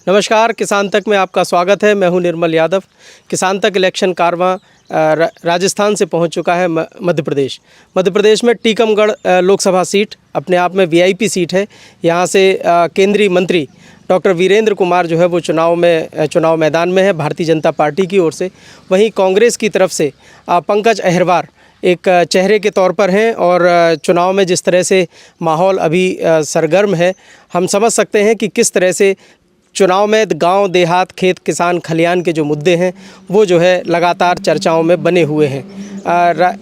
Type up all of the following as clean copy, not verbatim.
नमस्कार, किसान तक में आपका स्वागत है। मैं हूं निर्मल यादव। किसान तक इलेक्शन कारवां राजस्थान से पहुंच चुका है मध्य प्रदेश में टीकमगढ़ लोकसभा सीट अपने आप में वीआईपी सीट है। यहां से केंद्रीय मंत्री डॉक्टर वीरेंद्र कुमार जो है वो चुनाव मैदान में है भारतीय जनता पार्टी की ओर से। वहीं कांग्रेस की तरफ से पंकज अहिरवार एक चेहरे के तौर पर हैं और चुनाव में जिस तरह से माहौल अभी सरगर्म है, हम समझ सकते हैं कि किस तरह से चुनाव में गांव देहात खेत किसान खलियान के जो मुद्दे हैं वो जो है लगातार चर्चाओं में बने हुए हैं।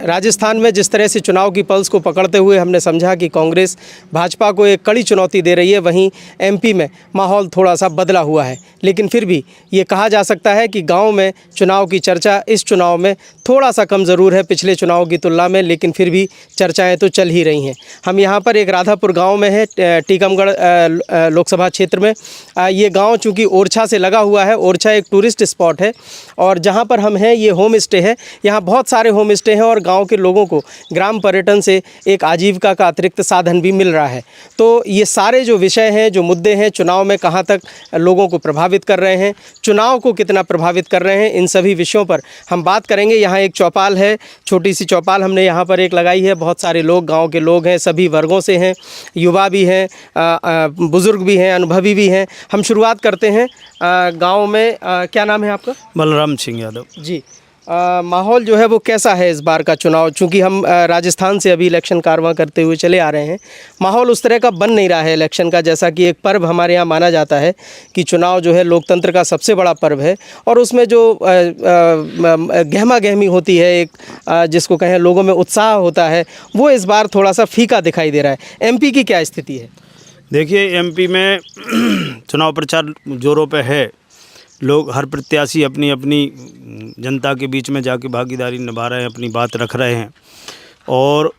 राजस्थान में जिस तरह से चुनाव की पल्स को पकड़ते हुए हमने समझा कि कांग्रेस भाजपा को एक कड़ी चुनौती दे रही है, वहीं एमपी में माहौल थोड़ा सा बदला हुआ है। लेकिन फिर भी ये कहा जा सकता है कि गांव में चुनाव की चर्चा इस चुनाव में थोड़ा सा कम ज़रूर है पिछले चुनाव की तुलना में, लेकिन फिर भी चर्चाएँ तो चल ही रही हैं। हम यहाँ पर एक राधापुर गाँव में है, टीकमगढ़ लोकसभा क्षेत्र में। ये गाँव चूँकि ओरछा से लगा हुआ है, ओरछा एक टूरिस्ट स्पॉट है और जहाँ पर हम हैं ये होम स्टे है। यहाँ बहुत सारे होम स्टे हैं और गांव के लोगों को ग्राम पर्यटन से एक आजीविका का अतिरिक्त साधन भी मिल रहा है। तो ये सारे जो विषय हैं, जो मुद्दे हैं, चुनाव में कहां तक लोगों को प्रभावित कर रहे हैं, चुनाव को कितना प्रभावित कर रहे हैं, इन सभी विषयों पर हम बात करेंगे। यहाँ एक चौपाल है, छोटी सी चौपाल हमने यहाँ पर एक लगाई है। बहुत सारे लोग गाँव के लोग हैं, सभी वर्गों से हैं, युवा भी हैं, बुज़ुर्ग भी हैं, अनुभवी भी हैं। हम शुरुआत करते हैं गाँव में। क्या नाम है आपका? बलराम सिंह यादव जी। माहौल जो है वो कैसा है इस बार का चुनाव? चूँकि हम राजस्थान से अभी इलेक्शन कारवां करते हुए चले आ रहे हैं, माहौल उस तरह का बन नहीं रहा है इलेक्शन का, जैसा कि एक पर्व हमारे यहाँ माना जाता है कि चुनाव जो है लोकतंत्र का सबसे बड़ा पर्व है और उसमें जो गहमा गहमी होती है, एक जिसको कहें लोगों में उत्साह होता है, वो इस बार थोड़ा सा फीका दिखाई दे रहा है। एमपी की क्या स्थिति है? देखिए, एमपी में चुनाव प्रचार जोरों पे है। लोग, हर प्रत्याशी अपनी अपनी जनता के बीच में जाके भागीदारी निभा रहे हैं, अपनी बात रख रहे हैं। और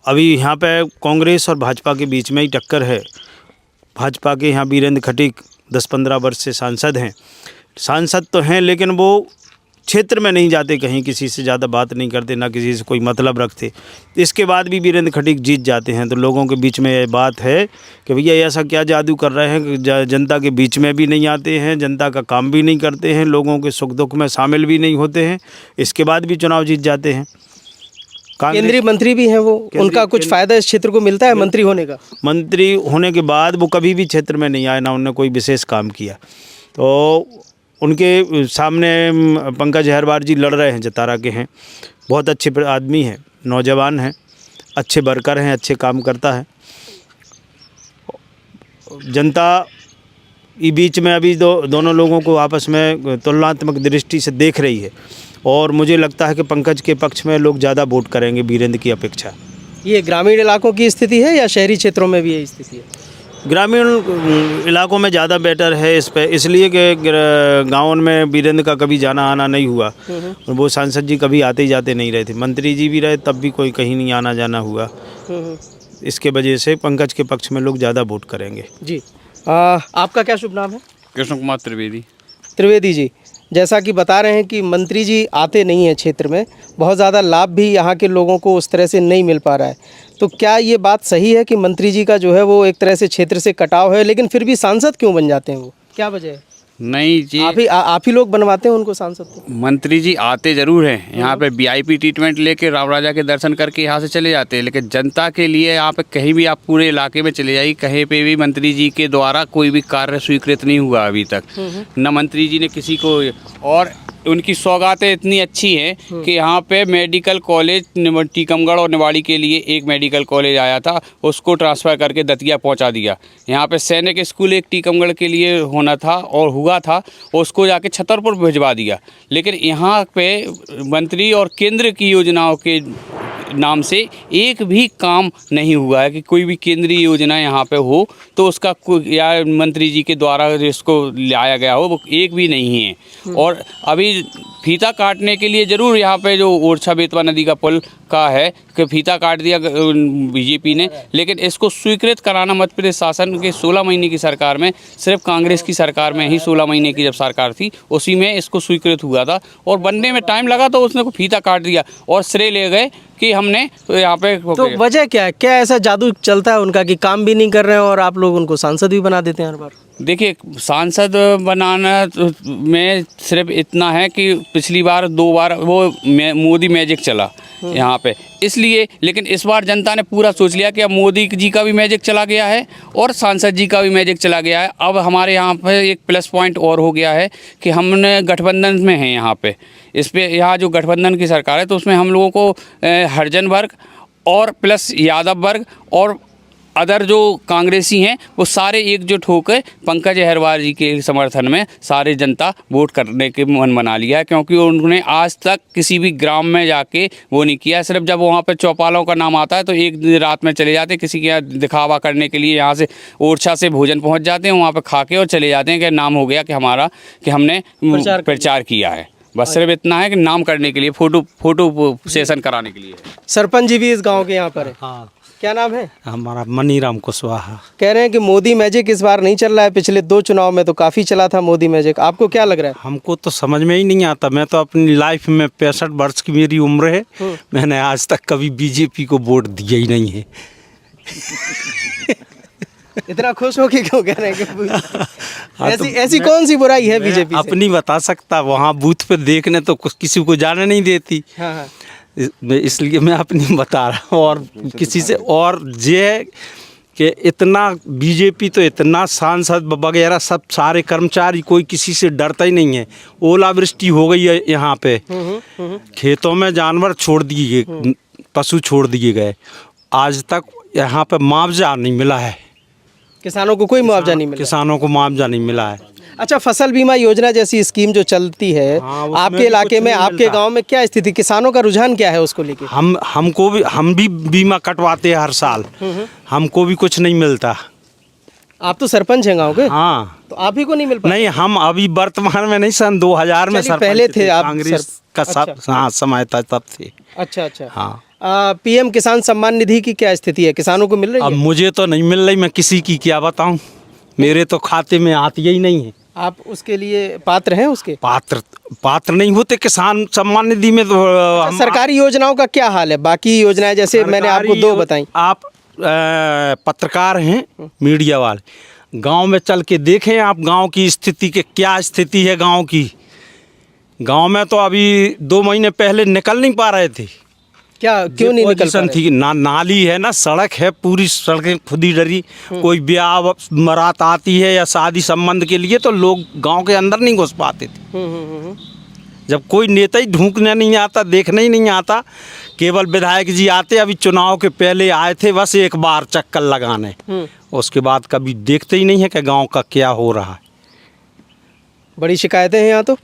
अभी यहाँ पे कांग्रेस और भाजपा के बीच में ही टक्कर है। भाजपा के यहाँ वीरेंद्र खटीक 10-15 वर्ष से सांसद हैं। सांसद तो हैं लेकिन वो क्षेत्र में नहीं जाते, कहीं किसी से ज़्यादा बात नहीं करते, ना किसी से कोई मतलब रखते। इसके बाद भी वीरेंद्र खटीक जीत जाते हैं। तो लोगों के बीच में ये बात है कि भैया ऐसा क्या जादू कर रहे हैं कि जनता के बीच में भी नहीं आते हैं, जनता का काम भी नहीं करते हैं, लोगों के सुख दुख में शामिल भी नहीं होते हैं, इसके बाद भी चुनाव जीत जाते हैं। केंद्रीय मंत्री भी हैं वो, उनका कुछ फ़ायदा इस क्षेत्र को मिलता है मंत्री होने का? मंत्री होने के बाद वो कभी भी क्षेत्र में नहीं आए, ना उन्होंने कोई विशेष काम किया। तो उनके सामने पंकज अहिरवार जी लड़ रहे हैं, जतारा के हैं, बहुत अच्छे आदमी हैं, नौजवान हैं, अच्छे वर्कर हैं, अच्छे काम करता है। जनता ई बीच में अभी दोनों लोगों को आपस में तुलनात्मक दृष्टि से देख रही है और मुझे लगता है कि पंकज के पक्ष में लोग ज़्यादा वोट करेंगे वीरेंद्र की अपेक्षा। ये ग्रामीण इलाकों की स्थिति है या शहरी क्षेत्रों में भी यही स्थिति है? ग्रामीण इलाकों में ज़्यादा बेटर है इस पे, इसलिए कि गाँव में वीरेंद्र का कभी जाना आना नहीं हुआ। वो सांसद जी कभी आते ही जाते नहीं रहे थे, मंत्री जी भी रहे तब भी कोई कहीं नहीं आना जाना हुआ। इसके वजह से पंकज के पक्ष में लोग ज़्यादा वोट करेंगे। जी। आपका क्या शुभ नाम है? कृष्ण कुमार त्रिवेदी। त्रिवेदी जी, जैसा कि बता रहे हैं कि मंत्री जी आते नहीं हैं क्षेत्र में, बहुत ज़्यादा लाभ भी यहाँ के लोगों को उस तरह से नहीं मिल पा रहा है, तो क्या ये बात सही है कि मंत्री जी का जो है वो एक तरह से क्षेत्र से कटाव है, लेकिन फिर भी सांसद क्यों बन जाते हैं वो? क्या वजह है? नहीं जी, आप ही लोग बनवाते हैं उनको सांसद तो? मंत्री जी आते ज़रूर हैं यहाँ पे, वीआईपी ट्रीटमेंट लेके राव राजा के दर्शन करके यहाँ से चले जाते हैं, लेकिन जनता के लिए यहाँ पे कहीं भी आप पूरे इलाके में चले जाइए, कहीं पे भी मंत्री जी के द्वारा कोई भी कार्य स्वीकृत नहीं हुआ अभी तक। न मंत्री जी ने किसी को, और उनकी सौगातें इतनी अच्छी हैं कि यहाँ पे मेडिकल कॉलेज टीकमगढ़ और निवाड़ी के लिए एक मेडिकल कॉलेज आया था, उसको ट्रांसफ़र करके दतिया पहुँचा दिया। यहाँ पे सैनिक स्कूल एक टीकमगढ़ के लिए होना था और हुआ था, उसको जाके छतरपुर भिजवा दिया। लेकिन यहाँ पे मंत्री और केंद्र की योजनाओं के नाम से एक भी काम नहीं हुआ है कि कोई भी केंद्रीय योजना यहाँ पे हो तो उसका या मंत्री जी के द्वारा जिसको लाया गया हो वो एक भी नहीं है। और अभी फीता काटने के लिए ज़रूर यहाँ पे जो ओरछा बेतवा नदी का पुल का है कि फीता काट दिया बीजेपी ने, लेकिन इसको स्वीकृत कराना मध्य प्रदेश शासन के 16 महीने की सरकार में, सिर्फ कांग्रेस की सरकार में ही 16 महीने की जब सरकार थी उसी में इसको स्वीकृत हुआ था और बनने में टाइम लगा तो उसने को फीता काट दिया और श्रेय ले गए कि हमने तो यहाँ पे। तो वजह क्या है, क्या ऐसा जादू चलता है उनका कि काम भी नहीं कर रहे हैं और आप लोग उनको सांसद भी बना देते हैं हर बार? देखिए, सांसद बनाना में सिर्फ इतना है कि पिछली बार 2 बार वो मोदी मैजिक चला यहाँ पे, इसलिए। लेकिन इस बार जनता ने पूरा सोच लिया कि अब मोदी जी का भी मैजिक चला गया है और सांसद जी का भी मैजिक चला गया है। अब हमारे यहाँ पे एक प्लस पॉइंट और हो गया है कि हमने गठबंधन में हैं यहाँ पे, इस पे यहाँ जो गठबंधन की सरकार है तो उसमें हम लोगों को हरिजन वर्ग और प्लस यादव वर्ग और अदर जो कांग्रेसी हैं वो सारे एकजुट होकर पंकज अहिरवार जी के समर्थन में सारी जनता वोट करने के मन बना लिया है, क्योंकि उन्होंने आज तक किसी भी ग्राम में जाके वो नहीं किया। सिर्फ जब वहाँ पर चौपालों का नाम आता है तो एक रात में चले जाते, किसी के यहाँ दिखावा करने के लिए यहाँ से ओरछा से भोजन पहुँच जाते हैं, वहाँ पर खा के और चले जाते हैं कि नाम हो गया कि हमारा, कि हमने प्रचार किया है। बस सिर्फ इतना है कि नाम करने के लिए, फोटो सेशन कराने के लिए। सरपंच जी भी इस गाँव के यहाँ पर है। हाँ, क्या नाम है? हमारा मनीराम कुशवाहा। कह रहे हैं कि मोदी मैजिक इस बार नहीं चल रहा है, पिछले 2 चुनाव में तो काफ़ी चला था मोदी मैजिक। आपको क्या लग रहा है? हमको तो समझ में ही नहीं आता। मैं तो अपनी लाइफ में 65 वर्ष की मेरी उम्र है, मैंने आज तक कभी बीजेपी को वोट दिया ही नहीं है। इतना खुश हो कि क्यों कह रहे हैं कि ऐसी कौन सी बुराई है बीजेपी से? अपनी बता सकता, वहाँ बूथ पे देखने तो किसी को जाने नहीं देती। हाँ हाँ। इसलिए मैं अपनी बता रहा हूँ। और किसी से, और ये कि इतना बीजेपी तो इतना सांसद वगैरह सब सारे कर्मचारी, कोई किसी से डरता ही नहीं है। ओलावृष्टि हो गई है यहाँ पे, खेतों में जानवर छोड़ दिए गए, पशु छोड़ दिए गए, आज तक यहाँ पे मुआवजा नहीं मिला है। किसानों को कोई मुआवजा नहीं मिला? किसानों को मुआवजा नहीं मिला है। अच्छा, फसल बीमा योजना जैसी स्कीम जो चलती है, हाँ, आपके इलाके में, आपके गांव में क्या स्थिति, किसानों का रुझान क्या है उसको लेके? हम भी बीमा कटवाते हैं हर साल, हमको भी कुछ नहीं मिलता। आप तो सरपंच हैं गांव के? हाँ, तो आप ही को नहीं मिल पाता? नहीं, हम अभी वर्तमान में नहीं, सन 2000 में सरपंच पहले थे आप? कांग्रेस का सब, हाँ, समय था तब थे। अच्छा अच्छा। हाँ। पीएम किसान सम्मान निधि की क्या स्थिति है, किसानों को मिल रही है? अब मुझे तो नहीं मिल रही, मैं किसी की क्या बताऊं, मेरे तो खाते में आती ही नहीं है। आप उसके लिए पात्र हैं? उसके पात्र नहीं होते किसान सम्मान निधि में तो। अच्छा, सरकारी योजनाओं का क्या हाल है? बाकी योजनाएं जैसे मैंने आपको 2 बताई। आप पत्रकार हैं, मीडिया वाले, गांव में चल के देखें आप गांव की स्थिति के, क्या स्थिति है गांव की। गांव में तो अभी 2 महीने पहले निकल नहीं पा रहे थे। क्या, क्यों नहीं निकल पा रहे? थी ना, नाली है ना, सड़क है, पूरी सड़कें खुदी डरी। कोई ब्याह मरात आती है या शादी संबंध के लिए तो लोग गांव के अंदर नहीं घुस पाते थे। जब कोई नेता ही ढूंढने नहीं आता, देखने ही नहीं आता, केवल विधायक जी आते, अभी चुनाव के पहले आए थे बस एक बार चक्कर लगाने, उसके बाद कभी देखते ही नहीं है कि गांव का क्या हो रहा है। बड़ी शिकायतें हैं यहाँ तो।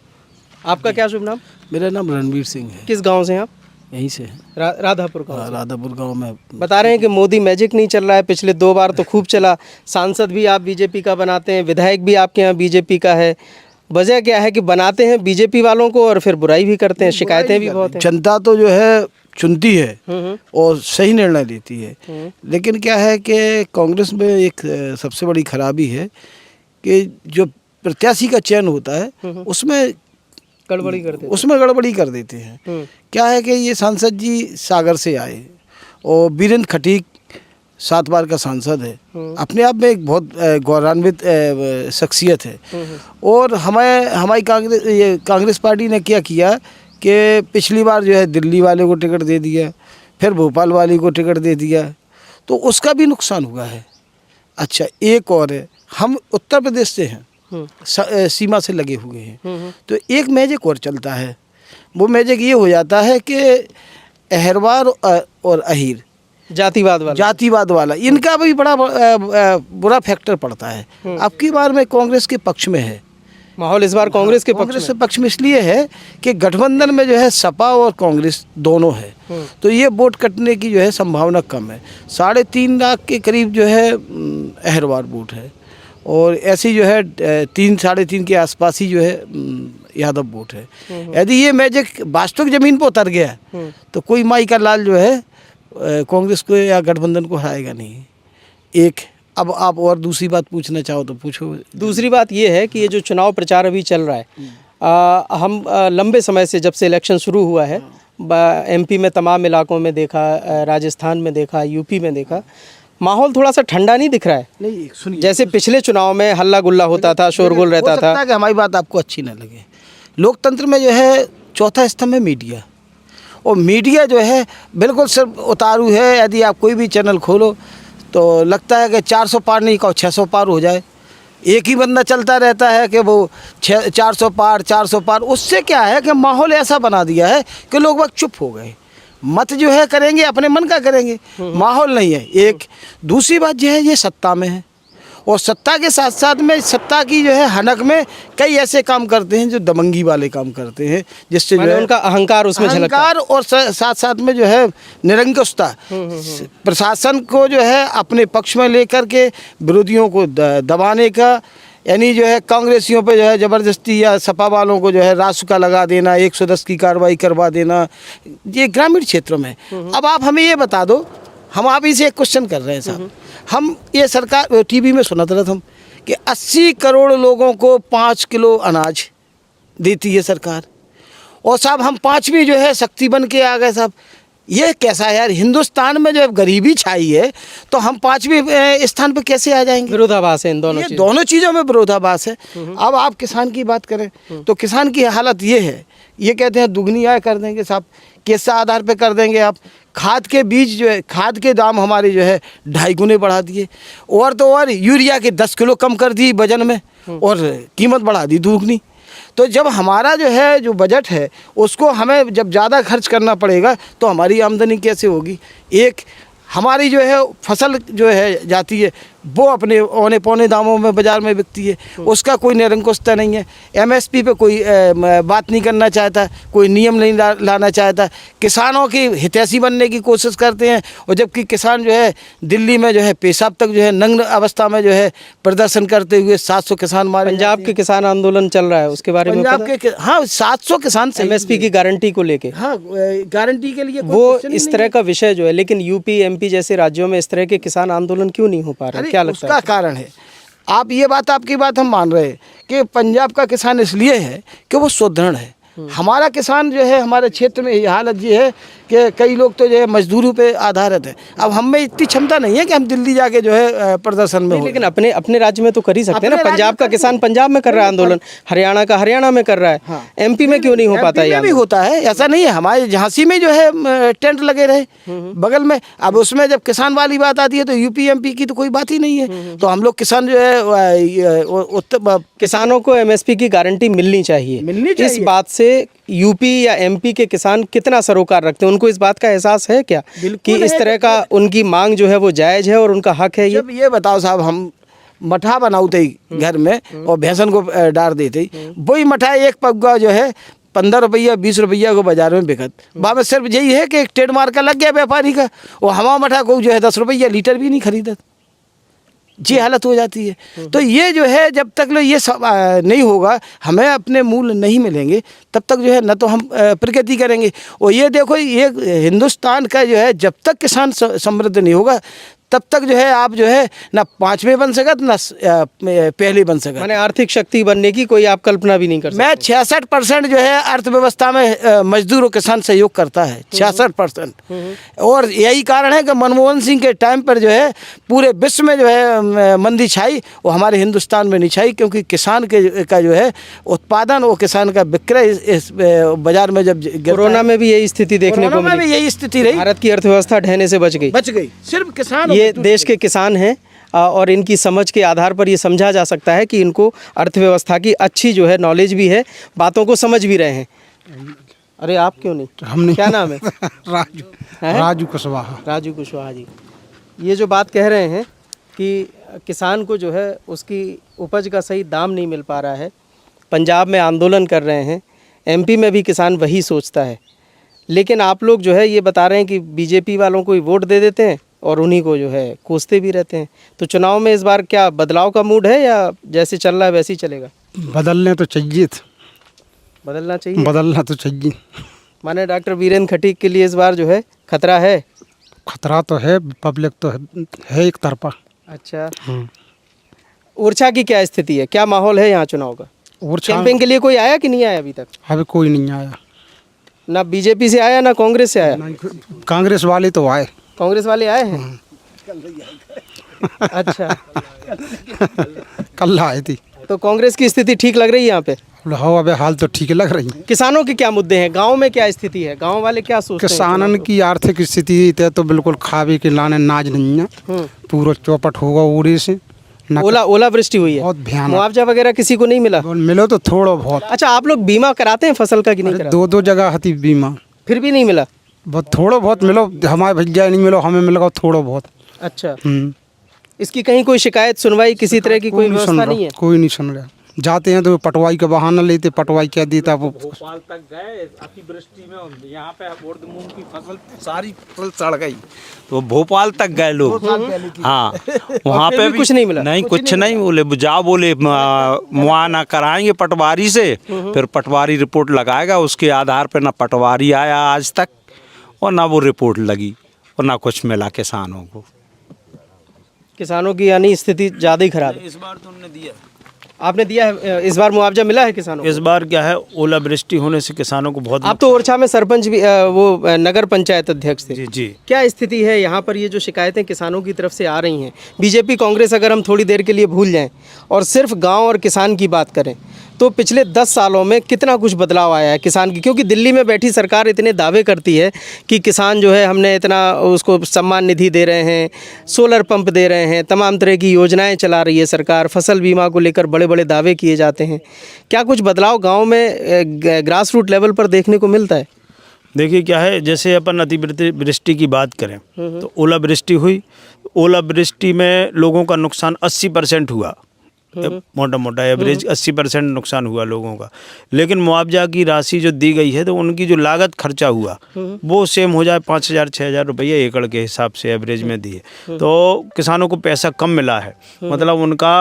आपका क्या शुभ नाम? मेरा नाम रणवीर सिंह है। किस गांव से हैं आप? यहीं से है, राधापुर गांव से। राधापुर गांव में। बता रहे हैं कि मोदी मैजिक नहीं चल रहा है, पिछले 2 बार तो खूब चला, सांसद भी आप बीजेपी का बनाते हैं, विधायक भी आपके यहाँ बीजेपी का है। वजह क्या है कि बनाते हैं बीजेपी वालों को और फिर बुराई भी करते हैं, शिकायतें भी बहुत हैं। जनता तो जो है चुनती है और सही निर्णय लेती है, लेकिन क्या है कि कांग्रेस में एक सबसे बड़ी खराबी है कि जो प्रत्याशी का चयन होता है उसमें गड़बड़ी करते हैं। उसमें गड़बड़ी कर देते हैं। क्या है कि ये सांसद जी सागर से आए और बीरेंद्र खटीक 7 बार का सांसद है, अपने आप में एक बहुत गौरवान्वित शख्सियत है। और हमारी कांग्रेस पार्टी ने क्या किया कि पिछली बार जो है दिल्ली वाले को टिकट दे दिया, फिर भोपाल वाले को टिकट दे दिया, तो उसका भी नुकसान हुआ है। अच्छा, एक और है, हम उत्तर प्रदेश से हैं, सीमा से लगे हुए हैं, तो एक मैजिक और चलता है। वो मैजिक ये हो जाता है कि अहिरवार और अहीर जातिवाद वाला इनका भी बड़ा बुरा फैक्टर पड़ता है। अब की बार में कांग्रेस के पक्ष में है माहौल, इस बार कांग्रेस के पक्ष में इसलिए है कि गठबंधन में जो है सपा और कांग्रेस दोनों है, तो ये वोट कटने की जो है संभावना कम है। 3.5 लाख के करीब जो है अहिरवार वोट है और ऐसी जो है 3 साढ़े 3 के आसपास ही जो है यादव वोट है। यदि ये मैजिक वास्तविक ज़मीन पर उतर गया तो कोई माई का लाल जो है कांग्रेस को या गठबंधन को हराएगा नहीं। एक अब आप और दूसरी बात पूछना चाहो तो पूछो। दूसरी बात ये है कि ये जो चुनाव प्रचार अभी चल रहा है, हम लंबे समय से जब से इलेक्शन शुरू हुआ है एमपी में तमाम इलाकों में देखा, राजस्थान में देखा, यूपी में देखा, माहौल थोड़ा सा ठंडा नहीं दिख रहा है। नहीं सुनिए, जैसे पिछले चुनाव में हल्ला गुल्ला होता था, शोरगुल रहता हो सकता था। है कि हमारी बात आपको अच्छी ना लगे। लोकतंत्र में जो है चौथा स्तंभ है मीडिया, और मीडिया जो है बिल्कुल सिर्फ उतारू है। यदि आप कोई भी चैनल खोलो तो लगता है कि 400 पार नहीं कहो 600 पार हो जाए। एक ही बंदा चलता रहता है कि वो 400 पार 400 पार। उससे क्या है कि माहौल ऐसा बना दिया है कि लोग वक्त चुप हो गए। मत जो है करेंगे अपने मन का करेंगे, माहौल नहीं है। एक दूसरी बात जो है ये सत्ता में है, और सत्ता के साथ साथ में सत्ता की जो है हनक में कई ऐसे काम करते हैं जो दबंगी वाले काम करते हैं, जिससे जो है उनका अहंकार उसमें झलकता है। अहंकार और साथ साथ में जो है निरंकुशता, प्रशासन को जो है अपने पक्ष में लेकर के विरोधियों को दबाने का, यानी जो है कांग्रेसियों पे जो है ज़बरदस्ती या सपा वालों को जो है रासुका लगा देना, 110 की कार्रवाई करवा देना, ये ग्रामीण क्षेत्रों में। अब आप हमें ये बता दो, हम आप इसे एक क्वेश्चन कर रहे हैं साहब, हम ये सरकार टीवी में सुना था हम कि 80 करोड़ लोगों को 5 किलो अनाज देती है सरकार, और साहब हम 5वीं जो है शक्ति बन के आ गए साहब। ये कैसा है यार, हिंदुस्तान में जो गरीबी छाई है तो हम 5वीं स्थान पर कैसे आ जाएंगे? विरोधाभास है इन दोनों ये चीज़ों। दोनों चीज़ों में विरोधाभास है। अब आप किसान की बात करें तो किसान की हालत ये है, ये कहते हैं दुगनी आय कर देंगे साहब, किस आधार पे कर देंगे आप? खाद के बीज जो है, खाद के दाम हमारे जो है 2.5 गुने बढ़ा दिए, और तो और यूरिया के 10 किलो कम कर दी वजन में, और कीमत बढ़ा दी दुगनी। तो जब हमारा जो है जो बजट है उसको हमें जब ज़्यादा खर्च करना पड़ेगा तो हमारी आमदनी कैसे होगी? एक हमारी जो है फसल जो है जाती है वो अपने औने पौने दामों में बाज़ार में बिकती है, उसका कोई निरंकुशता नहीं है। एमएसपी पे कोई बात नहीं करना चाहता, कोई नियम नहीं लाना चाहता, किसानों की हितैषी बनने की कोशिश करते हैं, और जबकि किसान जो है दिल्ली में जो है पेशाब तक जो है नग्न अवस्था में जो है प्रदर्शन करते हुए 700 किसान मारे। पंजाब के किसान आंदोलन चल रहा है, उसके बारे में पंजाब के हाँ 700 किसान एमएसपी की गारंटी को लेके, हाँ गारंटी के लिए वो इस तरह का विषय जो है, लेकिन यूपी एमपी जैसे राज्यों में इस तरह के किसान आंदोलन क्यों नहीं हो पा रहे? क्या लगता उसका है? कारण है, आप ये बात आपकी बात हम मान रहे हैं कि पंजाब का किसान इसलिए है कि वो सुदृढ़ है। हमारा किसान जो है हमारे क्षेत्र में ये हालत ये है कि कई लोग तो जो है मजदूरी पे आधारित है। अब हम में इतनी क्षमता नहीं है कि हम दिल्ली जाके जो है प्रदर्शन में हो। लेकिन अपने अपने राज्य में तो कर ही सकते हैं ना। अपने पंजाब राज्य का में किसान पंजाब में कर रहा है आंदोलन, हरियाणा का हरियाणा में कर रहा है, हाँ। एमपी में क्यों नहीं हो पाता? MP में भी होता है, ऐसा नहीं है। हमारे झांसी में जो है टेंट लगे रहे बगल में, अब उसमें जब किसान वाली बात आती है तो यूपी एमपी की तो कोई बात ही नहीं है। तो हम लोग किसान जो है किसानों को एमएसपी की गारंटी मिलनी चाहिए। इस बात से यूपी या एमपी के किसान कितना सरोकार रखते हैं? उनको इस बात का एहसास है क्या कि इस तरह का उनकी मांग जो है वो जायज़ है और उनका हक है? जब ये बताओ साहब, हम मठा बनाते ही घर में और भैंसन को डाल देते ही, वही मठा एक पग्गा जो है 15 रुपया 20 रुपया को बाजार में बिकत। वहाँ में सिर्फ यही है कि एक ट्रेडमार्क का लग गया व्यापारी का, और हवा मठा को जो है 10 रुपया लीटर भी नहीं खरीदत। ये हालत हो जाती है। तो ये जो है जब तक ये सब नहीं होगा, हमें अपने मूल नहीं मिलेंगे, तब तक जो है न तो हम प्रगति करेंगे। और ये देखो, ये हिंदुस्तान का जो है जब तक किसान समृद्ध नहीं होगा तब तक जो है आप जो है ना 5वें बन सकत ना पहले बन सकत। माने आर्थिक शक्ति बनने की कोई आप कल्पना भी नहीं कर सकते। मैं 66% जो है अर्थव्यवस्था में मजदूर और किसान सहयोग करता है, 66%। और यही कारण है कि मनमोहन सिंह के टाइम पर जो है पूरे विश्व में जो है मंदी छाई, वो हमारे हिंदुस्तान में नहीं छाई, क्योंकि किसान का जो है उत्पादन और किसान का विक्रय इस बाजार में जब कोरोना में भी यही स्थिति देखने को मिली। यही स्थिति रही, भारत की अर्थव्यवस्था ढहने से बच गई। सिर्फ किसान। ये देश के किसान हैं और इनकी समझ के आधार पर ये समझा जा सकता है कि इनको अर्थव्यवस्था की अच्छी जो है नॉलेज भी है, बातों को समझ भी रहे हैं। अरे आप क्यों नहीं? हम नहीं। क्या नाम है? राजू कुशवाहा। राजू कुशवाहा जी, ये जो बात कह रहे हैं कि किसान को जो है उसकी उपज का सही दाम नहीं मिल पा रहा है, पंजाब में आंदोलन कर रहे हैं, एमपी में भी किसान वही सोचता है, लेकिन आप लोग जो है ये बता रहे हैं कि बीजेपी वालों को ही वोट दे देते हैं और उन्हीं को जो है कोसते भी रहते हैं। तो चुनाव में इस बार क्या बदलाव का मूड है या जैसे चल रहा है वैसे ही चलेगा? बदलने तो चाहिए था। बदलना चाहिए। बदलना तो चाहिए। माने डॉक्टर वीरेंद्र खटीक के लिए इस बार जो है खतरा है। खतरा तो है, पब्लिक तो है एक तरफा। अच्छा, ओरछा की क्या स्थिति है, क्या माहौल है यहाँ चुनाव का? और कैंपेन के लिए कोई आया कि नहीं आया अभी तक? अभी कोई नहीं आया। ना बीजेपी से आया ना कांग्रेस से आया। कांग्रेस वाले तो आए। कांग्रेस वाले आए हैं। अच्छा, कल आए थी। तो कांग्रेस की स्थिति ठीक लग रही है यहाँ पे? हाँ, अबे हाल तो ठीक लग रही है। किसानों के क्या मुद्दे हैं, गांव में क्या स्थिति है, गांव वाले क्या सोचते हैं? किसानन की आर्थिक स्थिति तो बिल्कुल खावे के लाने नाज नहीं है। पूरा चौपट होगा उड़े से। न ओला वृष्टि हुई है, बहुत भयानक। मुआवजा वगैरह किसी को नहीं मिला? मिलो तो थोड़ा बहुत। अच्छा, आप लोग बीमा कराते हैं फसल का कि नहीं कराते? दो जगह हती बीमा, फिर भी नहीं मिला? बहुत थोड़ा बहुत मिलो। हमारे भैया नहीं मिलो, हमें मिलेगा थोड़ा बहुत। अच्छा, इसकी कहीं कोई शिकायत सुनवाई किसी तरह की कोई व्यवस्था नहीं है? कोई नहीं सुन रहा। जाते हैं तो पटवाई का बहाना लेते, पटवाई क्या देता वो। भोपाल तक गए, अतिवृष्टि में यहाँ पे उर्द मूंग की फसल सारी फसल सड़ गई, तो भोपाल तक गए लोग। हाँ, वहाँ पे भी कुछ नहीं मिला? नहीं, कुछ नहीं बोले। जाओ बोले मुआयना कराएंगे पटवारी से, फिर पटवारी रिपोर्ट लगाएगा, उसके आधार पर ना पटवारी आया आज तक और ना वो रिपोर्ट लगी और ना कुछ मिला किसानों को। किसानों की यानी स्थिति ज़्यादा ही खराब है। इस बार तो उन्होंने दिया, आपने दिया है, इस बार मुआवजा मिला है किसानों को? इस बार क्या है, ओलावृष्टि होने से किसानों को बहुत। आप तो ओरछा में सरपंच भी वो नगर पंचायत अध्यक्ष थे। जी जी। क्या स्थिति है यहाँ पर, ये जो शिकायतें किसानों की तरफ से आ रही हैं, बीजेपी कांग्रेस अगर हम थोड़ी देर के लिए भूल जाएं और सिर्फ गांव और किसान की बात करें, तो पिछले 10 सालों में कितना कुछ बदलाव आया है किसान की? क्योंकि दिल्ली में बैठी सरकार इतने दावे करती है कि किसान जो है, हमने इतना उसको सम्मान निधि दे रहे हैं, सोलर पंप दे रहे हैं, तमाम तरह की योजनाएं चला रही है सरकार, फसल बीमा को लेकर बड़े बड़े दावे किए जाते हैं। क्या कुछ बदलाव गांव में ग्रास रूट लेवल पर देखने को मिलता है? देखिए क्या है, जैसे अपन अतिवृष्टि की बात करें तो ओलावृष्टि हुई, ओलावृष्टि में लोगों का नुकसान 80% हुआ, मोटा मोटा एवरेज 80% नुकसान हुआ लोगों का। लेकिन मुआवजा की राशि जो दी गई है, तो उनकी जो लागत खर्चा हुआ वो सेम हो जाए, 5,000-6,000 रुपये एकड़ के हिसाब से एवरेज में दिए, तो किसानों को पैसा कम मिला है। मतलब उनका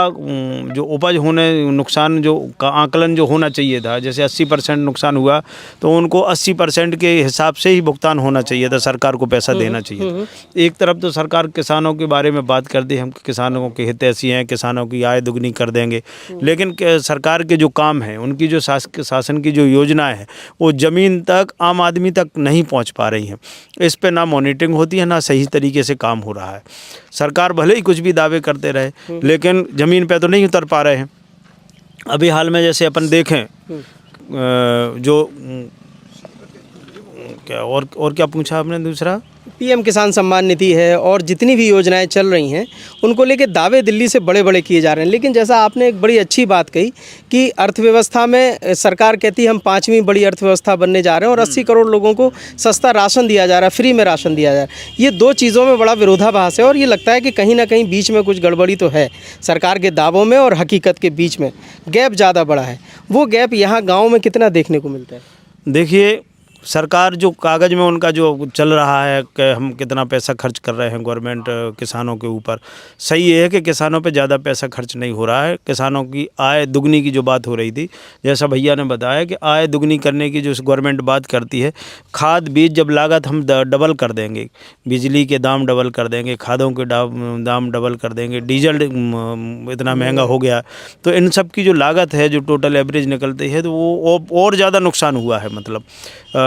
जो उपज होने नुकसान जो का आकलन जो होना चाहिए था, जैसे 80% नुकसान हुआ, तो उनको 80% के हिसाब से ही भुगतान होना चाहिए था, सरकार को पैसा देना चाहिए था। एक तरफ तो सरकार किसानों के बारे में बात करती है, हम किसानों के हितैषी हैं, किसानों की आय दुगनी कर देंगे, लेकिन सरकार के जो काम है, उनकी जो शासन की जो योजनाएं हैं, वो ज़मीन तक, आम आदमी तक नहीं पहुंच पा रही हैं। इस पे ना मॉनिटरिंग होती है, ना सही तरीके से काम हो रहा है। सरकार भले ही कुछ भी दावे करते रहे, लेकिन ज़मीन पे तो नहीं उतर पा रहे हैं। अभी हाल में जैसे अपन देखें, जो क्या और क्या पूछा आपने दूसरा? पीएम किसान सम्मान निधि है और जितनी भी योजनाएं चल रही हैं, उनको लेके दावे दिल्ली से बड़े बड़े किए जा रहे हैं। लेकिन जैसा आपने एक बड़ी अच्छी बात कही कि अर्थव्यवस्था में सरकार कहती है हम 5वीं बड़ी अर्थव्यवस्था बनने जा रहे हैं और 80 करोड़ लोगों को सस्ता राशन दिया जा रहा है, फ्री में राशन दिया जा रहा है। ये दो चीज़ों में बड़ा विरोधाभास है और ये लगता है कि कहीं ना कहीं बीच में कुछ गड़बड़ी तो है। सरकार के दावों में और हकीकत के बीच में गैप ज़्यादा बड़ा है। वो गैप यहाँ गाँव में कितना देखने को मिलता है? देखिए, सरकार जो कागज़ में उनका जो चल रहा है कि हम कितना पैसा खर्च कर रहे हैं गवर्नमेंट किसानों के ऊपर, सही ये है कि किसानों पे ज़्यादा पैसा खर्च नहीं हो रहा है। किसानों की आय दुगनी की जो बात हो रही थी, जैसा भैया ने बताया कि आय दुगनी करने की जो गवर्नमेंट बात करती है, खाद बीज जब लागत हम डबल कर देंगे, बिजली के दाम डबल कर देंगे, खादों के दाम डबल कर देंगे, डीजल इतना महंगा हो गया, तो इन सब की जो लागत है, जो टोटल एवरेज निकलती है, तो वो और ज़्यादा नुकसान हुआ है। मतलब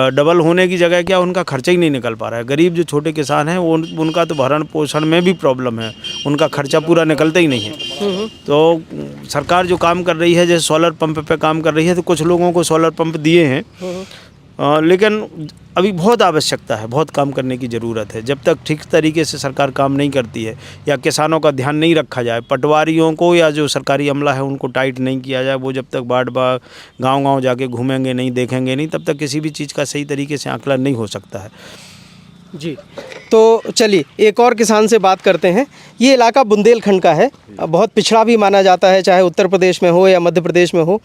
डबल होने की जगह क्या, उनका खर्चा ही नहीं निकल पा रहा है। गरीब जो छोटे किसान हैं, उनका तो भरण पोषण में भी प्रॉब्लम है, उनका खर्चा पूरा निकलता ही नहीं है। तो सरकार जो काम कर रही है, जैसे सोलर पंप पे काम कर रही है, तो कुछ लोगों को सोलर पंप दिए हैं, लेकिन अभी बहुत आवश्यकता है, बहुत काम करने की ज़रूरत है। जब तक ठीक तरीके से सरकार काम नहीं करती है या किसानों का ध्यान नहीं रखा जाए, पटवारियों को या जो सरकारी अमला है उनको टाइट नहीं किया जाए, वो जब तक गांव जाके घूमेंगे नहीं, देखेंगे नहीं, तब तक किसी भी चीज़ का सही तरीके से आकलन नहीं हो सकता है। जी, तो चलिए एक और किसान से बात करते हैं। ये इलाका बुंदेलखंड का है, बहुत पिछड़ा भी माना जाता है, चाहे उत्तर प्रदेश में हो या मध्य प्रदेश में हो।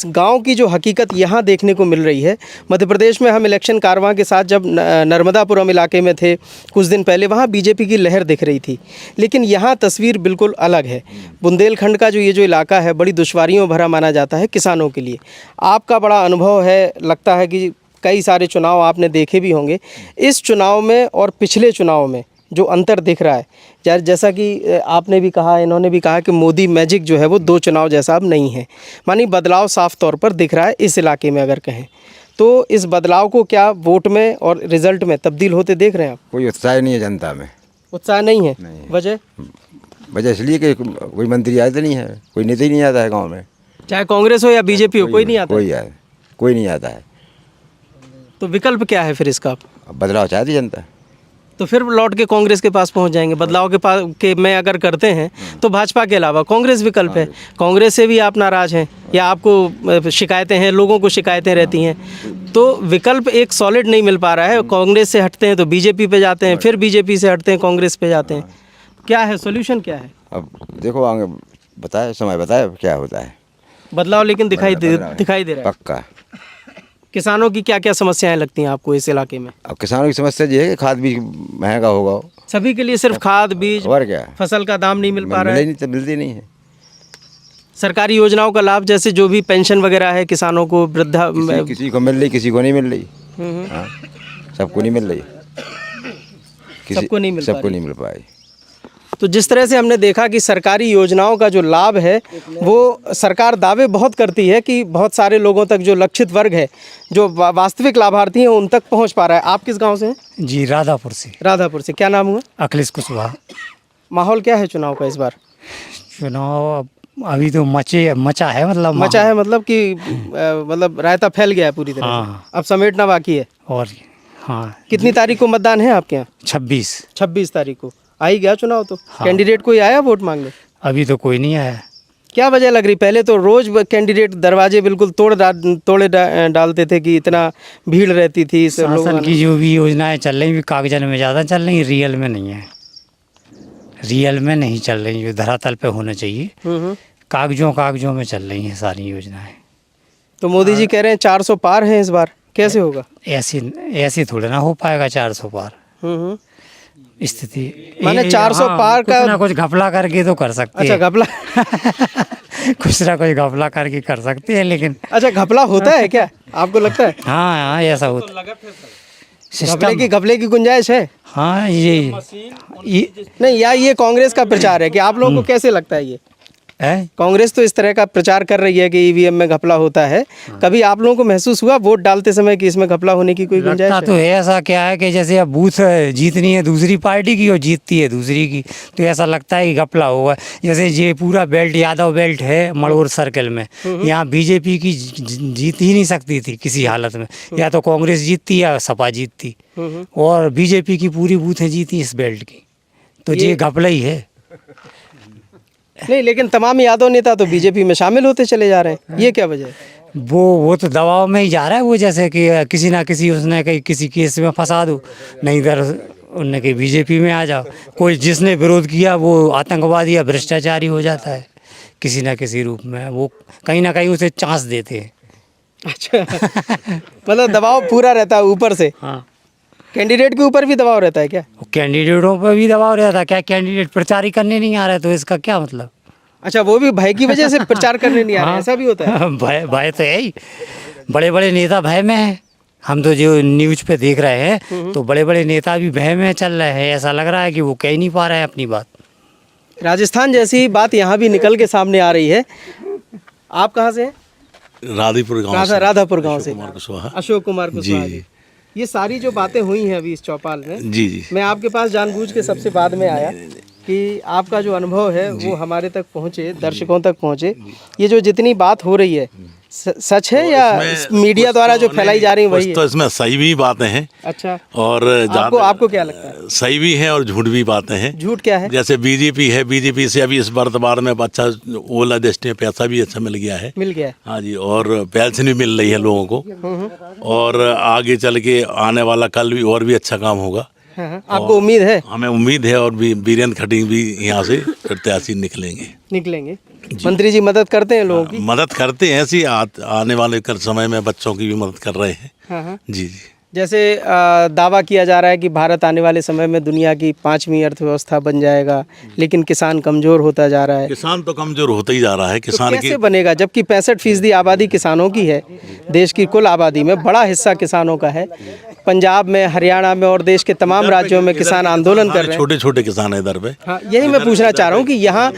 गांव की जो हकीकत यहाँ देखने को मिल रही है, मध्य प्रदेश में हम इलेक्शन कारवां के साथ जब नर्मदापुरम इलाके में थे कुछ दिन पहले, वहाँ बीजेपी की लहर दिख रही थी, लेकिन यहाँ तस्वीर बिल्कुल अलग है। बुंदेलखंड का जो ये जो इलाका है बड़ी दुश्वारियों भरा माना जाता है किसानों के लिए। आपका बड़ा अनुभव है, लगता है कि कई सारे चुनाव आपने देखे भी होंगे। इस चुनाव में और पिछले चुनाव में जो अंतर दिख रहा है, जैसा कि आपने भी कहा, इन्होंने भी कहा कि मोदी मैजिक जो है वो 2 चुनाव जैसा अब नहीं है, मानी बदलाव साफ तौर पर दिख रहा है इस इलाके में। अगर कहें तो इस बदलाव को क्या वोट में और रिजल्ट में तब्दील होते देख रहे हैं आप? कोई उत्साह नहीं है जनता में। उत्साह नहीं है? नहीं। वजह इसलिए कि कोई मंत्री आते नहीं है, कोई नेता ही नहीं आता है गांव में, चाहे कांग्रेस हो या बीजेपी हो, कोई नहीं आता। कोई नहीं आता है। तो विकल्प क्या है फिर इसका? अब बदलाव चाहती जनता। तो फिर लौट के कांग्रेस के पास पहुंच जाएंगे। बदलाव के पास के में अगर करते हैं तो भाजपा के अलावा कांग्रेस विकल्प है। कांग्रेस से भी आप नाराज़ हैं या आपको शिकायतें हैं, लोगों को शिकायतें रहती हैं, तो विकल्प एक सॉलिड नहीं मिल पा रहा है। कांग्रेस से हटते हैं तो बीजेपी पे जाते हैं, फिर बीजेपी से हटते हैं कांग्रेस पे जाते हैं। क्या है सोल्यूशन, क्या है? अब देखो आगे बताए, समय बताए क्या होता है। बदलाव लेकिन दिखाई दे रहा है पक्का। किसानों की क्या क्या समस्याएं लगती हैं आपको इस इलाके में? अब किसानों की समस्या ये है कि खाद बीज महंगा होगा, सभी के लिए सिर्फ खाद बीज और क्या, फसल का दाम नहीं मिल पा रहा है। मिलती नहीं है। सरकारी योजनाओं का लाभ, जैसे जो भी पेंशन वगैरह है किसानों को, वृद्धा किसी को मिल रही, किसी को नहीं मिल रही। हाँ, सबको नहीं मिल रही, सबको नहीं मिल पाई। तो जिस तरह से हमने देखा कि सरकारी योजनाओं का जो लाभ है वो सरकार दावे बहुत करती है कि बहुत सारे लोगों तक, जो लक्षित वर्ग है, जो वास्तविक लाभार्थी हैं, उन तक पहुंच पा रहा है। आप किस गांव से हैं? जी, राधापुर से। राधापुर से। क्या नाम हुआ? अखिलेश कुशवाहा। माहौल क्या है चुनाव का इस बार? चुनाव अभी तो मचा है, मतलब कि मतलब रायता फैल गया है पूरी तरह से। हाँ। अब समेटना बाकी है। और हाँ, कितनी तारीख को मतदान है आपके यहाँ? 26 तारीख को। आ ही गया चुनाव तो। हाँ। कैंडिडेट कोई आया वोट मांगने? अभी तो कोई नहीं आया। क्या वजह लग रही? पहले तो रोज कैंडिडेट दरवाजे बिल्कुल तोड़े डालते थे कि इतना भीड़ रहती थी। शासन की जो भी योजनाएं चल रही हैं कागजात में ज़्यादा चल रही, रियल में नहीं है। रियल में नहीं चल रही, जो धरातल पे होना चाहिए। कागजों में चल रही हैं सारी योजनाएं। तो मोदी जी कह रहे हैं 400 पार है इस बार, कैसे होगा? ऐसे थोड़ा ना हो पाएगा 400 पार। स्थिति माने 400 पार का कुछ ना कुछ घपला करके तो कर सकते हैं। अच्छा, घपला कुछ ना कुछ घपला करके कर सकते हैं, लेकिन अच्छा, घपला होता है क्या आपको लगता है? हाँ, ऐसा होता है। घपले की गुंजाइश है? हाँ, ये नहीं, या ये कांग्रेस का प्रचार है कि आप लोगों को कैसे लगता है? ये कांग्रेस तो इस तरह का प्रचार कर रही है कि ईवीएम में घपला होता है। कभी आप लोगों को महसूस हुआ वोट डालते समय कि इसमें घपला होने की कोई गुंजाइश है? तो ऐसा क्या है कि जैसे अब बूथ जीतनी है दूसरी पार्टी की और जीतती है दूसरी की, तो ऐसा लगता है कि घपला हुआ। जैसे ये पूरा बेल्ट यादव बेल्ट है मड़ोर सर्कल में, यहाँ बीजेपी की जीत ही नहीं सकती थी किसी हालत में। या तो कांग्रेस जीतती या सपा जीतती, और बीजेपी की पूरी बूथें जीती इस बेल्ट की, तो ये घपला ही है। नहीं, लेकिन तमाम यादव नेता तो बीजेपी में शामिल होते चले जा रहे हैं, ये क्या वजह है? वो तो दबाव में ही जा रहा है। वो जैसे कि किसी ना किसी उसने कहीं किसी केस में फंसा दो, नहीं इधर उनने कहीं बीजेपी में आ जाओ। कोई जिसने विरोध किया वो आतंकवादी या भ्रष्टाचारी हो जाता है किसी ना किसी रूप में। वो कहीं ना कहीं उसे चांस देते हैं। अच्छा मतलब दबाव पूरा रहता है ऊपर से। हाँ, कैंडिडेट के ऊपर भी दबाव रहता है क्या? कैंडिडेटों पर भी दबाव रहता है। क्या कैंडिडेट प्रचार ही करने नहीं आ रहे, तो इसका क्या मतलब? अच्छा, वो भी भय की वजह से प्रचार करने नहीं आ रहे, ऐसा भी होता है? भय तो है ही। बड़े बड़े नेता भय में हैं। हम तो जो न्यूज पे देख रहे हैं तो बड़े बड़े नेता भी भय में चल रहे हैं। ऐसा लग रहा है कि वो कह नहीं पा रहे हैं अपनी बात। राजस्थान जैसी बात यहाँ भी निकल के सामने आ रही है। आप कहाँ से हैं? राधापुर गांव से। राधापुर गांव से। अशोक कुमार कुशवाहा जी। ये सारी जो बातें हुई हैं अभी इस चौपाल में, जी, मैं आपके पास जानबूझ के सबसे बाद में आया कि आपका जो अनुभव है वो हमारे तक पहुँचे, दर्शकों तक पहुँचे। ये जो जितनी बात हो रही है सच है या मीडिया द्वारा जो फैलाई जा रही है वही है? तो इसमें सही भी बातें हैं। अच्छा, और आपको क्या लगता है? सही भी हैं और झूठ भी बातें हैं। झूठ क्या है? जैसे बीजेपी है, बीजेपी से अभी इस वर्तमान में अच्छा ओला दृष्टि में पैसा भी अच्छा मिल गया है। हाँ जी, और पेंशन भी मिल रही है लोगों को, और आगे चल के आने वाला कल भी और भी अच्छा काम होगा। हाँ, आपको उम्मीद है? हमें उम्मीद है और भी वीरेंद्र खटीक भी यहाँ से प्रत्याशी निकलेंगे। मंत्री जी मदद करते हैं लोगों की? मदद करते हैं, ऐसी आने वाले समय में बच्चों की भी मदद कर रहे हैं। हाँ। जी। जैसे दावा किया जा रहा है कि भारत आने वाले समय में दुनिया की 5वीं अर्थव्यवस्था बन जाएगा, लेकिन किसान कमज़ोर होता जा रहा है। किसान तो कमज़ोर होता ही जा रहा है। किसान तो कैसे बनेगा जबकि 65% आबादी किसानों की है? देश की कुल आबादी में बड़ा हिस्सा किसानों का है। पंजाब में, हरियाणा में और देश के तमाम राज्यों में किसान आंदोलन कर रहे हैं। छोटे छोटे किसान है इधर पे। हाँ, यही मैं पूछना चाह रहा हूँ कि यहाँ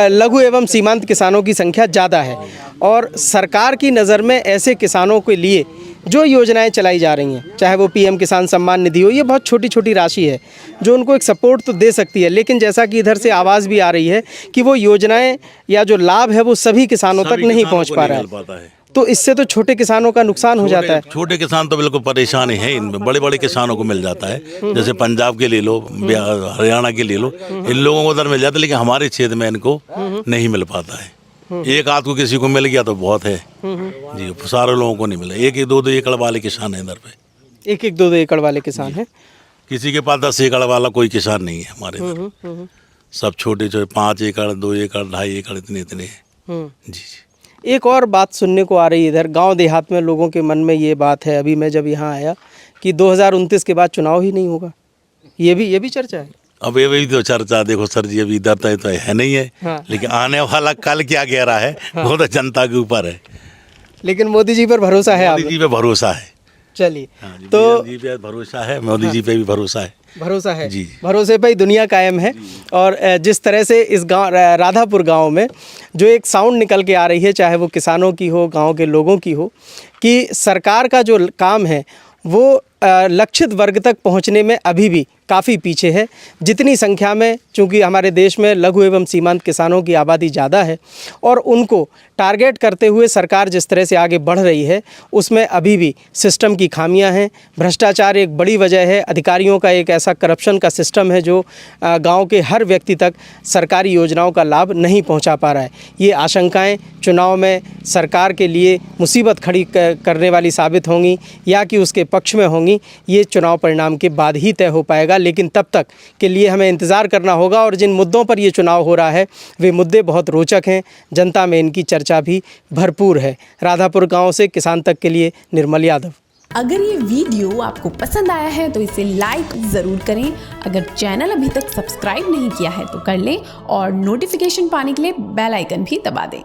लघु एवं सीमांत किसानों की संख्या ज़्यादा है और सरकार की नज़र में ऐसे किसानों के लिए जो योजनाएं चलाई जा रही हैं, चाहे वो पीएम किसान सम्मान निधि हो, ये बहुत छोटी छोटी राशि है जो उनको एक सपोर्ट तो दे सकती है, लेकिन जैसा कि इधर से आवाज़ भी आ रही है कि वो योजनाएं या जो लाभ है वो सभी किसानों तक नहीं पहुंच पा रहा है। तो इससे तो छोटे किसानों का नुकसान हो जाता है। छोटे किसान तो बिल्कुल परेशान है इनमें, बड़े बड़े किसानों को मिल जाता है। जैसे पंजाब के ले लो, हरियाणा के ले लो, इन लोगों को उधर मिल जाता है, लेकिन हमारे क्षेत्र में इनको नहीं मिल पाता है। एक आध को किसी को मिल गया तो बहुत है जी, सारे लोगों को नहीं मिला। 1-1, 2-2 एकड़ वाले किसान हैं इधर पे। 1-1, 2-2 एकड़ वाले किसान हैं। किसी के पास 10 एकड़ वाला कोई किसान नहीं है हमारे इधर। सब छोटे छोटे 5 एकड़, 2 एकड़, 2.5 एकड़, इतने हैं। जी। एक और बात सुनने को आ रही है इधर गांव देहात में, लोगों के मन में ये बात है, अभी मैं जब यहाँ आया, कि 2029 के बाद चुनाव ही नहीं होगा। ये भी चर्चा है। अब ये भी तो चर्चा, देखो सर जी, अभी इधर तो है नहीं है। हाँ। लेकिन आने वाला कल क्या कह रहा है, हाँ, वो तो जनता के ऊपर है। लेकिन मोदी जी पर भरोसा है? मोदी जी पे भरोसा है। चलिए, हाँ, तो जी पे भरोसा है, मोदी जी पे भी भरोसा है जी। भरोसे पे ही दुनिया कायम है। और जिस तरह से इस गांव राधापुर गांव में जो एक साउंड निकल के आ रही है, चाहे वो किसानों की हो, गांव के लोगों की हो, कि सरकार का जो काम है वो लक्षित वर्ग तक पहुंचने में अभी भी काफ़ी पीछे है। जितनी संख्या में, चूँकि हमारे देश में लघु एवं सीमांत किसानों की आबादी ज़्यादा है और उनको टारगेट करते हुए सरकार जिस तरह से आगे बढ़ रही है, उसमें अभी भी सिस्टम की खामियां हैं। भ्रष्टाचार एक बड़ी वजह है। अधिकारियों का एक ऐसा करप्शन का सिस्टम है जो गांव के हर व्यक्ति तक सरकारी योजनाओं का लाभ नहीं पहुंचा पा रहा है। ये आशंकाएं चुनाव में सरकार के लिए मुसीबत खड़ी करने वाली साबित होंगी या कि उसके पक्ष में होंगी, ये चुनाव परिणाम के बाद ही तय हो पाएगा। लेकिन तब तक के लिए हमें इंतज़ार करना होगा। और जिन मुद्दों पर ये चुनाव हो रहा है वे मुद्दे बहुत रोचक हैं, जनता में इनकी चर्चा भी भरपूर है। राधापुर गांव से किसान तक के लिए निर्मल यादव। अगर ये वीडियो आपको पसंद आया है तो इसे लाइक ज़रूर करें। अगर चैनल अभी तक सब्सक्राइब नहीं किया है तो कर लें और नोटिफिकेशन पाने के लिए बेल आइकन भी दबा दें।